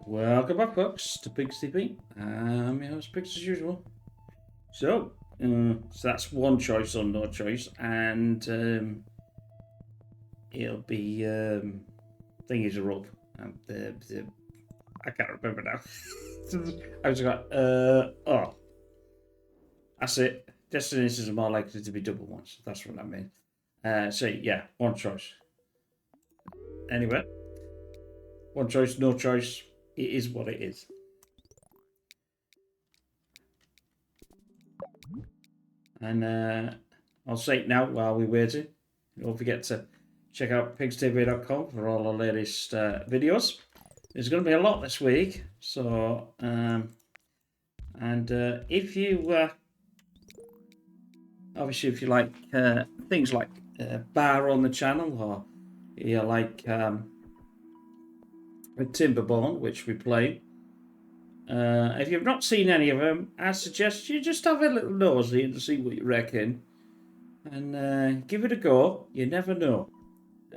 Welcome back, folks, to Pig's TV. I'm your host, Pigs, as usual. So that's one choice or no choice, and it'll be thingies are up. I can't remember now. I was like, that's it. Destinations are more likely to be double ones. That's what I mean. So yeah, one choice. Anyway, one choice, no choice. It is what it is. And I'll say it now while we're waiting. Don't forget to check out pigstv.com for all the latest videos. There's going to be a lot this week, so if you obviously if you like things like Bar on the channel, or you like Timberborn, which we play. If you've not seen any of them, I suggest you just have a little nosy and see what you reckon, and give it a go. You never know,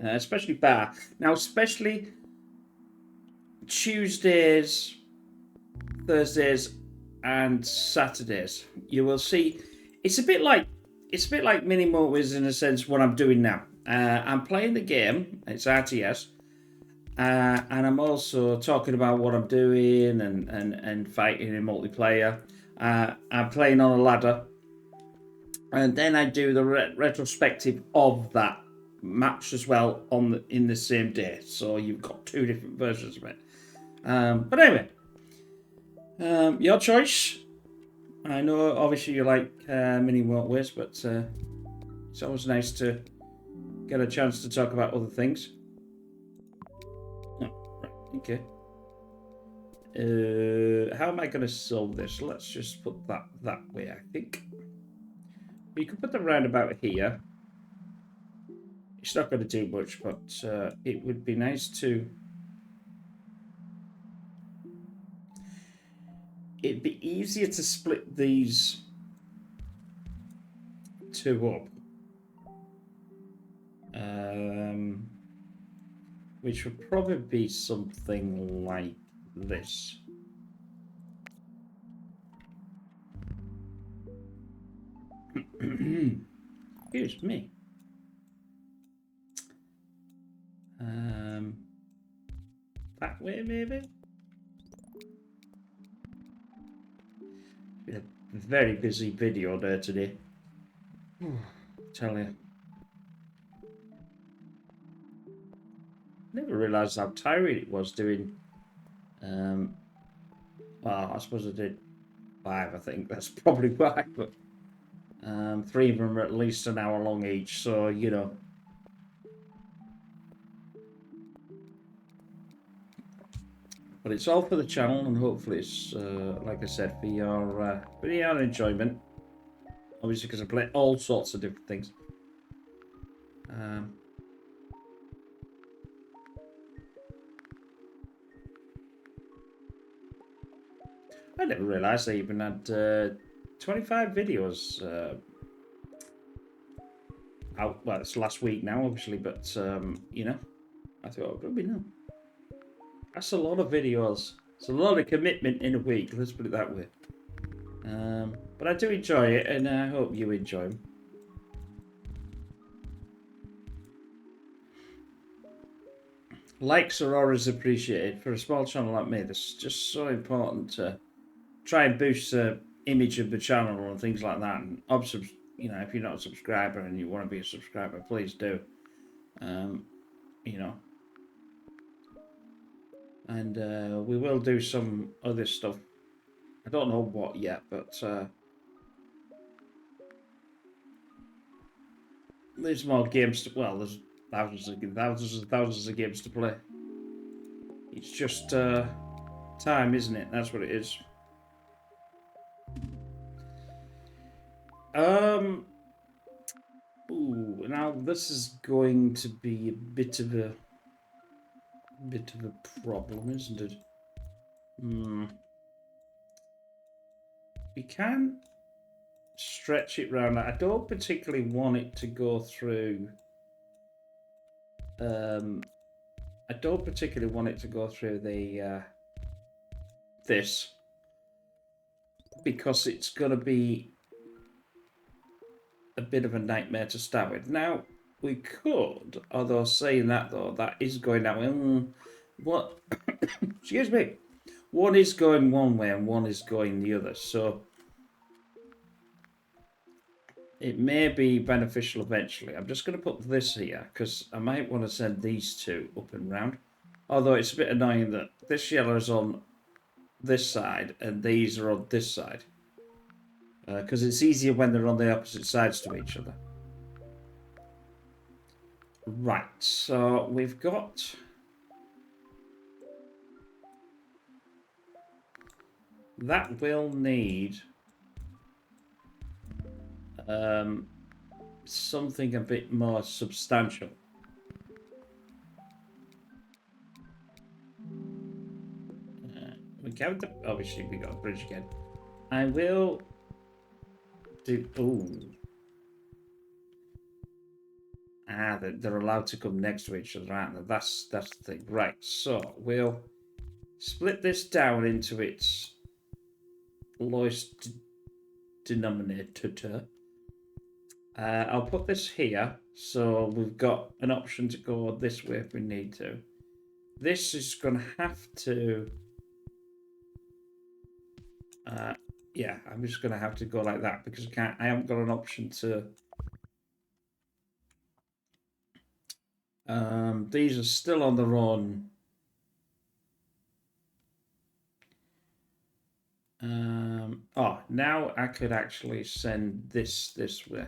especially Bar. Now, especially Tuesdays, Thursdays, and Saturdays, you will see. It's a bit like mini Motorways in a sense. What I'm doing now, I'm playing the game. It's RTS. And I'm also talking about what I'm doing and fighting in multiplayer. I'm playing on a ladder. And then I do the retrospective of that match as well in the same day. So you've got two different versions of it. But anyway, your choice. I know obviously you like mini Motorways, but it's always nice to get a chance to talk about other things. Okay. How am I going to solve this? Let's just put that way, I think. You can put the roundabout here. It's not going to do much, but it would be nice to... It'd be easier to split these two up. Which would probably be something like this. Excuse me. That way, maybe? Been a very busy video there today. Tell you. Never realised how tiring it was doing. Well, I suppose I did 5. I think that's probably why. But 3 of them are at least an hour long each, so you know. But it's all for the channel, and hopefully it's like I said, for your enjoyment. Obviously, because I play all sorts of different things. I never realised I even had 25 videos out. Well, it's last week now, obviously, but you know, I thought it would be no. That's a lot of videos. It's a lot of commitment in a week. Let's put it that way. But I do enjoy it, and I hope you enjoy them. Likes are always appreciated for a small channel like me. This is just so important to try and boost the image of the channel and things like that. And you know, if you're not a subscriber and you want to be a subscriber, please do. You know, and we will do some other stuff. I don't know what yet, but there's more games to. Well, there's thousands of games to play. It's just time, isn't it? That's what it is. Ooh, now this is going to be a bit of a problem, isn't it? We can stretch it round. I don't particularly want it to go through. I don't particularly want it to go through the this because it's going to be a bit of a nightmare to start with. Now, we could, although saying that though, that is going that way. What? Excuse me. One is going one way and one is going the other. So it may be beneficial eventually. I'm just going to put this here because I might want to send these two up and round. Although it's a bit annoying that this yellow is on this side and these are on this side. Because it's easier when they're on the opposite sides to each other. Right, so we've got... That will need... something a bit more substantial. We can't... Obviously, we got a bridge again. I will... do... Ooh. Ah, they're allowed to come next to each other, aren't they? That's the thing. Right, so we'll split this down into its lowest denominator. I'll put this here, so we've got an option to go this way if we need to. This is going to have to... yeah, I'm just going to have to go like that because I haven't got an option to... these are still on their own. Oh, now I could actually send this way.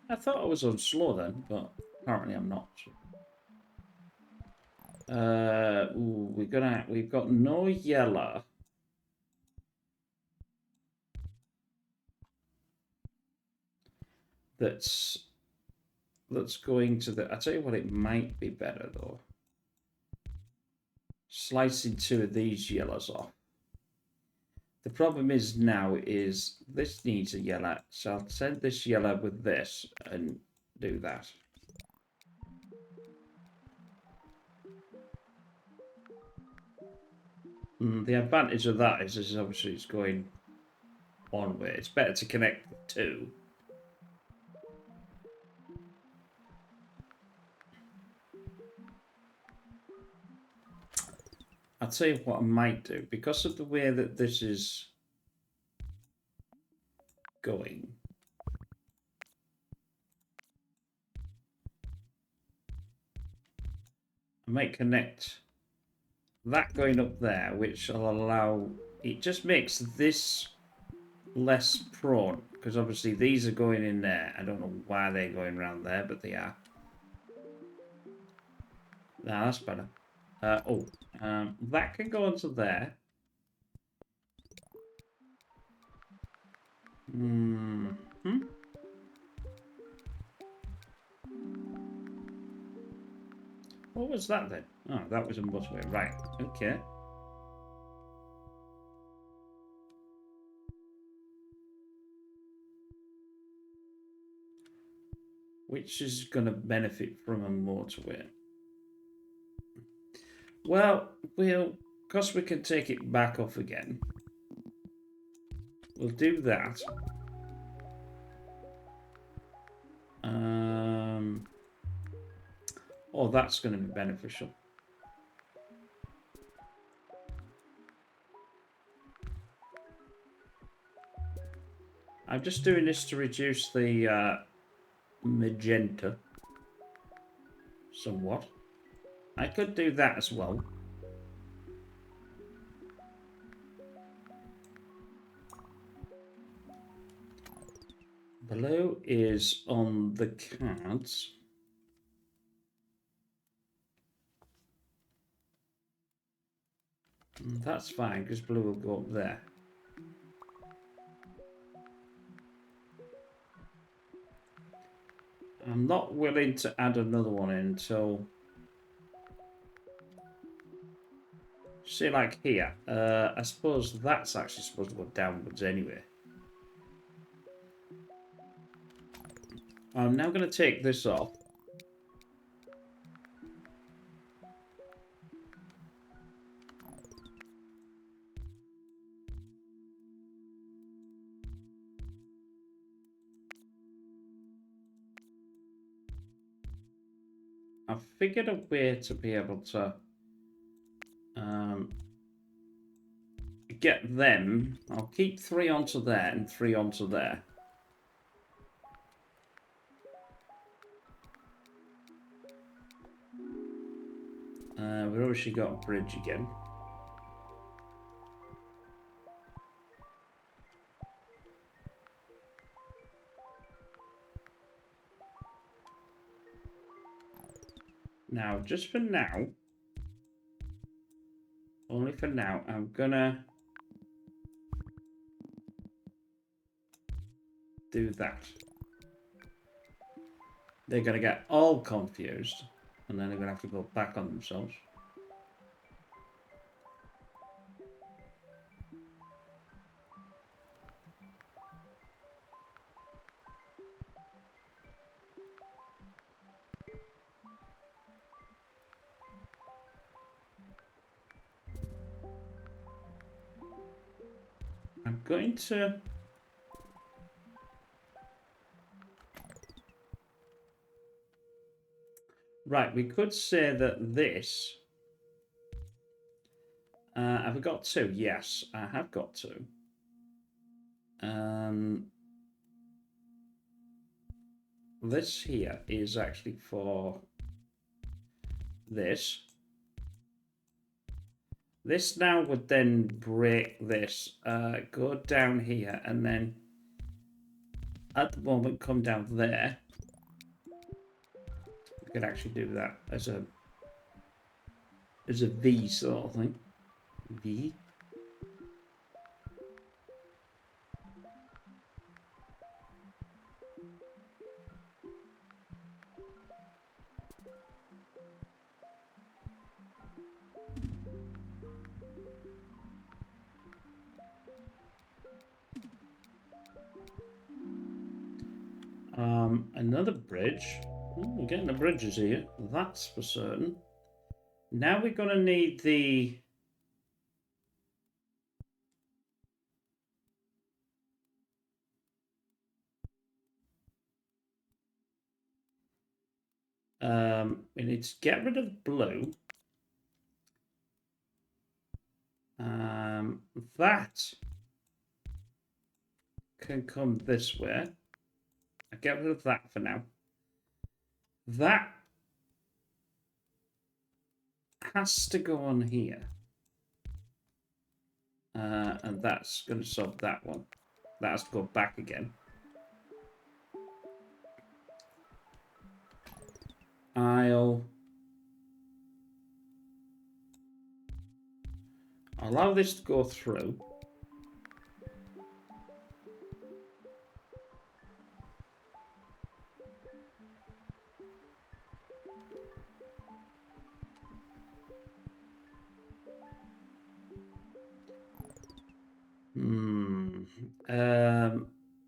I thought I was on slow then, but apparently I'm not. Ooh, we've got no yellow. That's going to the... I tell you what, it might be better though. Slicing two of these yellows off. The problem is now is this needs a yellow, so I'll send this yellow with this and do that. The advantage of that is obviously it's going one way. It's better to connect the two. I'll tell you what I might do. Because of the way that this is going, I might connect that going up there, which will allow... It just makes this less prone, because obviously these are going in there. I don't know why they're going around there, but they are. Nah, that's better. That can go onto there. What was that then? Oh, that was a motorway. Right, okay. Which is going to benefit from a motorway? Well, because we can take it back off again, we'll do that. Oh, that's going to be beneficial. I'm just doing this to reduce the magenta somewhat. I could do that as well. Blue is on the cards. That's fine, because blue will go up there. I'm not willing to add another one in until See, like here, I suppose that's actually supposed to go downwards anyway. I'm now going to take this off. I've figured a way to be able to get them. I'll keep 3 onto there and 3 onto there. We've obviously got a bridge again. Now, just for now, only for now, I'm gonna do that. They're gonna get all confused, and then they're gonna have to go back on themselves. I'm going to... Right, we could say that this... have I got 2? Yes, I have got 2. This here is actually for this. This now would then break this, go down here, and then at the moment come down there. We could actually do that as a V sort of thing. V. Another bridge. Oh, we're getting the bridges here. That's for certain. Now we're going to need the... we need to get rid of blue. That can come this way. I get rid of that for now. That has to go on here. And that's going to solve that one. That has to go back again. I'll allow this to go through.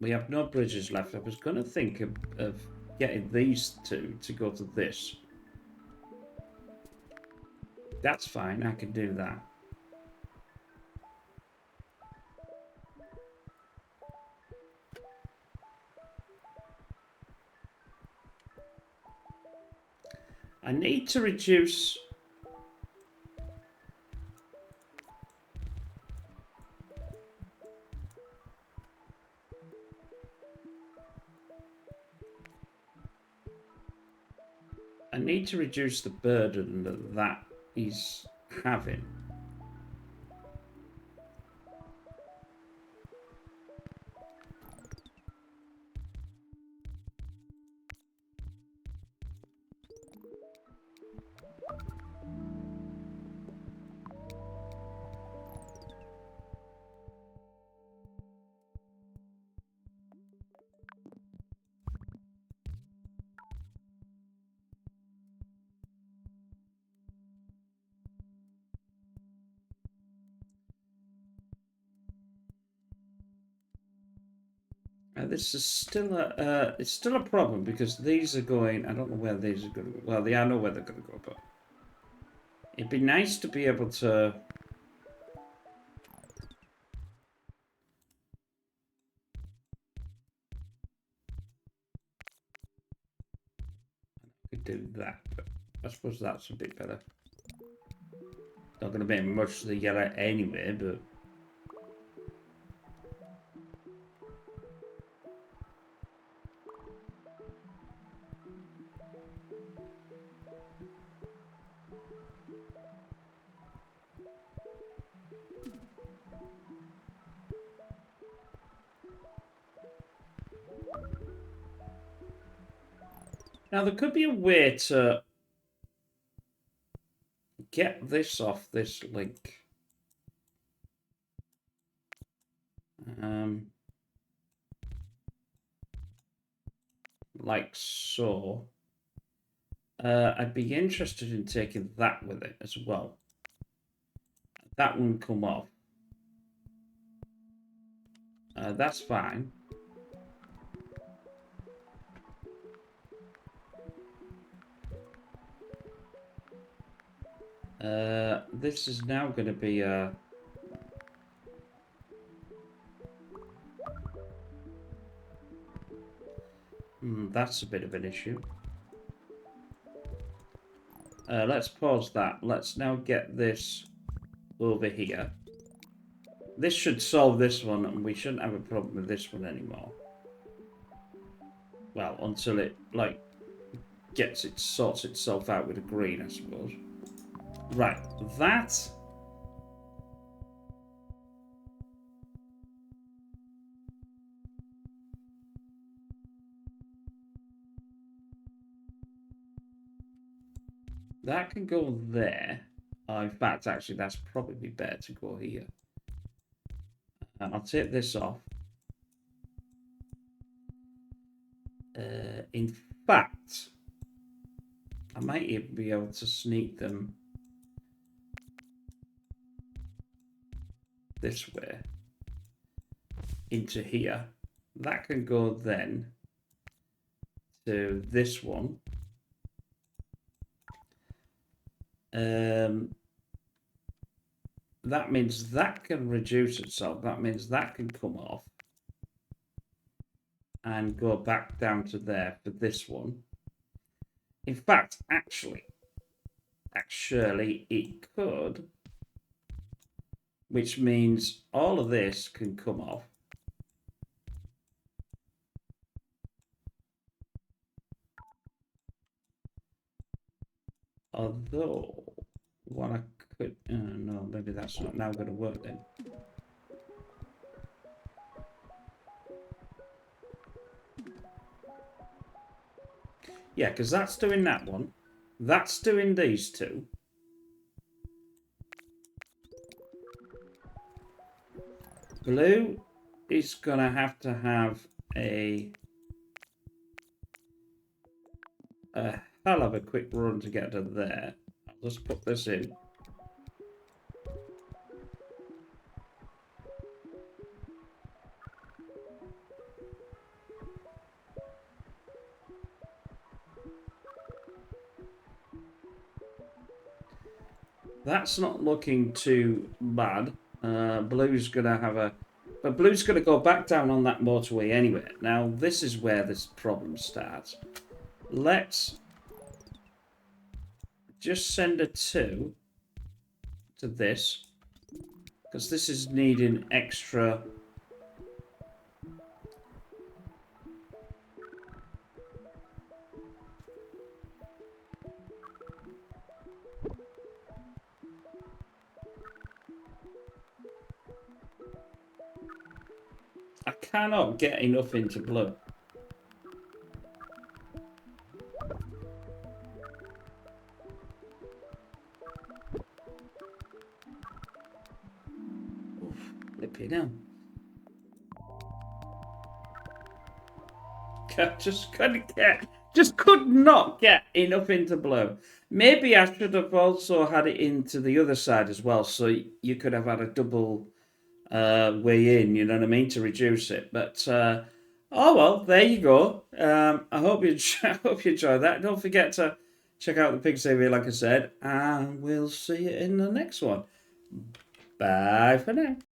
We have no bridges left. I was going to think of getting these 2 to go to this. That's fine. I can do that. I need to reduce... I need to reduce the burden that he's having. This is still it's still a problem because these are going. I don't know where these are going to go. Well, I know where they're going to go, but it'd be nice to be able to. Could do that, but I suppose that's a bit better. Not going to make much of the yellow anyway, but. Now, there could be a way to get this off this link. Like so. I'd be interested in taking that with it as well. That won't come off. That's fine. This is now going to be a. That's a bit of an issue. Let's pause that. Let's now get this over here. This should solve this one, and we shouldn't have a problem with this one anymore. Well, until it, like, sorts itself out with a green, I suppose. Right, that... That can go there. In fact, actually, that's probably better to go here. I'll take this off. In fact, I might even be able to sneak them this way into here. That can go then to this one. That means that can reduce itself. That means that can come off and go back down to there for this one. In fact, actually, it could, which means all of this can come off. Although, what I could, no, maybe that's not now going to work then. Yeah, because that's doing that one. That's doing these two. Blue is going to have a hell of a quick run to get to there. I'll just put this in. That's not looking too bad. Blue's going to have a... But Blue's going to go back down on that motorway anyway. Now, this is where this problem starts. Let's just send a 2 to this. Because this is needing extra... I cannot get enough into blue. Flipping hell. Just could not get enough into blue. Maybe I should have also had it into the other side as well, so you could have had a double way in, you know what I mean, to reduce it. But Oh well, there you go. I hope you I hope you enjoyed that. Don't forget to check out the Pig TV, like I said, and we'll see you in the next one. Bye for now.